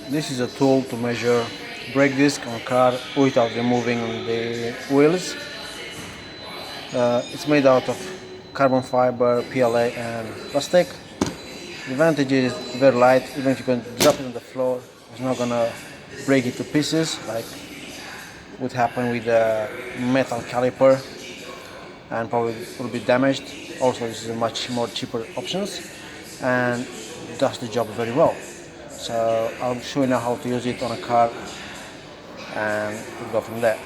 This is a tool to measure brake disc on a car without removing the wheels. It's made out of carbon fiber, PLA and plastic. The advantage is very light. Even if you can drop it on the floor, it's not gonna break it to pieces like would happen with a metal caliper, and probably will be damaged. Also, this is a much more cheaper options and does the job very well. So I'll show you now how to use it on a car and we'll go from there.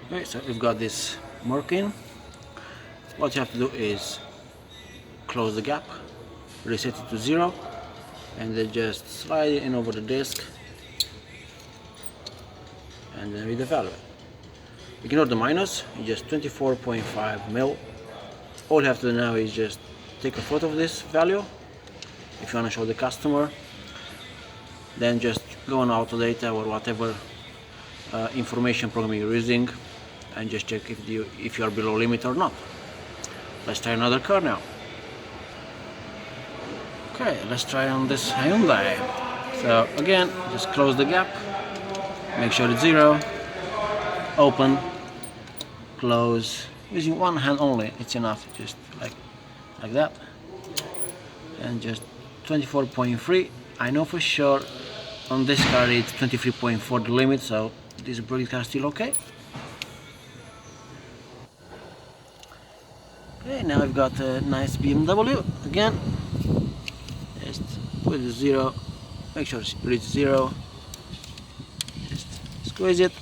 Okay, so we've got this marking. What you have to do is close the gap, reset it to 0, and then just slide it in over the disc and then read the value. Ignore the minus, it's just 24.5 mil. All you have to do now is just take a photo of this value if you want to show the customer, then just go on Autodata or whatever information program you're using and just check if you are below limit or not. Let's try another car now. Okay, let's try on this Hyundai. So again, just close the gap, make sure it's 0, open, close, using one hand only, it's enough, just like that, and just 24.3. I know for sure on this car it's 23.4 the limit, so this brake car is still okay. Okay, now we've got a nice BMW. Again, just put it 0, make sure it's reach 0, just squeeze it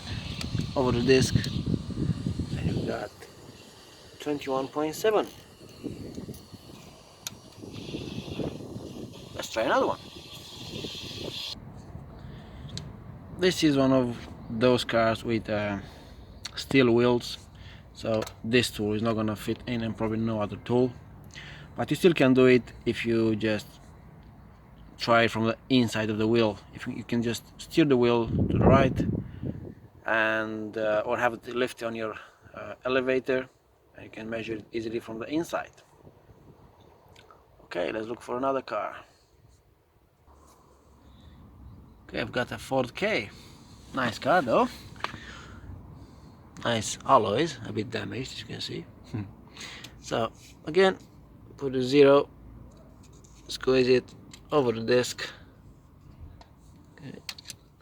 over the disc, and you've got 21.7. Let's try another one. This is one of those cars with steel wheels, so this tool is not gonna fit in, and probably no other tool, but you still can do it if you just try from the inside of the wheel. If you can just steer the wheel to the right and or have it lift on your elevator, and you can measure it easily from the inside. Okay, let's look for another car. Okay, I've got a Ford K. Nice car though. Nice alloys, a bit damaged as you can see. So again, put a 0, squeeze it over the disc. Okay,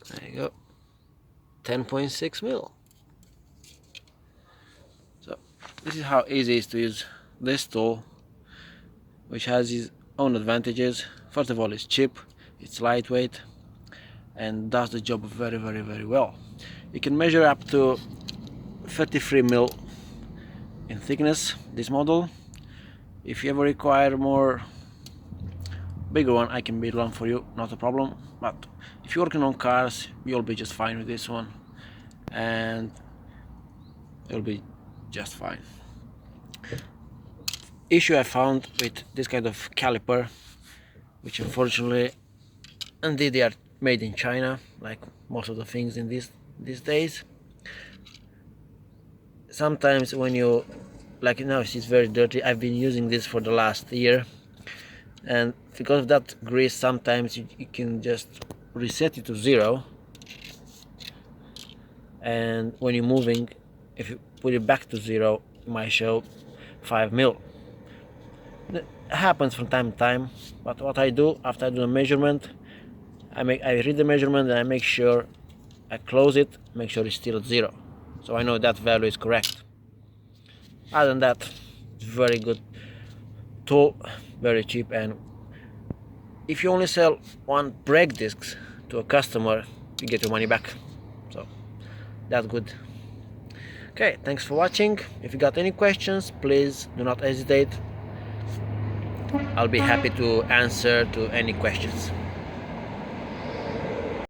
there you go. 10.6 mil. So this is how easy it is to use this tool, which has its own advantages. First of all, it's cheap, it's lightweight, and does the job very well. You can measure up to 33 mil in thickness, this model. If you ever require more bigger one, I can build one for you, not a problem. But if you're working on cars, you'll be just fine with this one, and you'll be just fine. Issue I found with this kind of caliper, which unfortunately, indeed they are made in China, like most of the things in these days. Sometimes when you, like now, it's very dirty. I've been using this for the last year, and because of that grease, sometimes you can just reset it to 0, and when you're moving, if you put it back to 0, it might show 5 mil. It happens from time to time, but what I do after I do the measurement, I read the measurement and I make sure I close it, make sure it's still at 0, so I know that value is correct. Other than that, it's very good tool, very cheap, and if you only sell one brake disc to a customer, you get your money back, so that's good. Okay, thanks for watching. If you got any questions, please do not hesitate. I'll be happy to answer to any questions.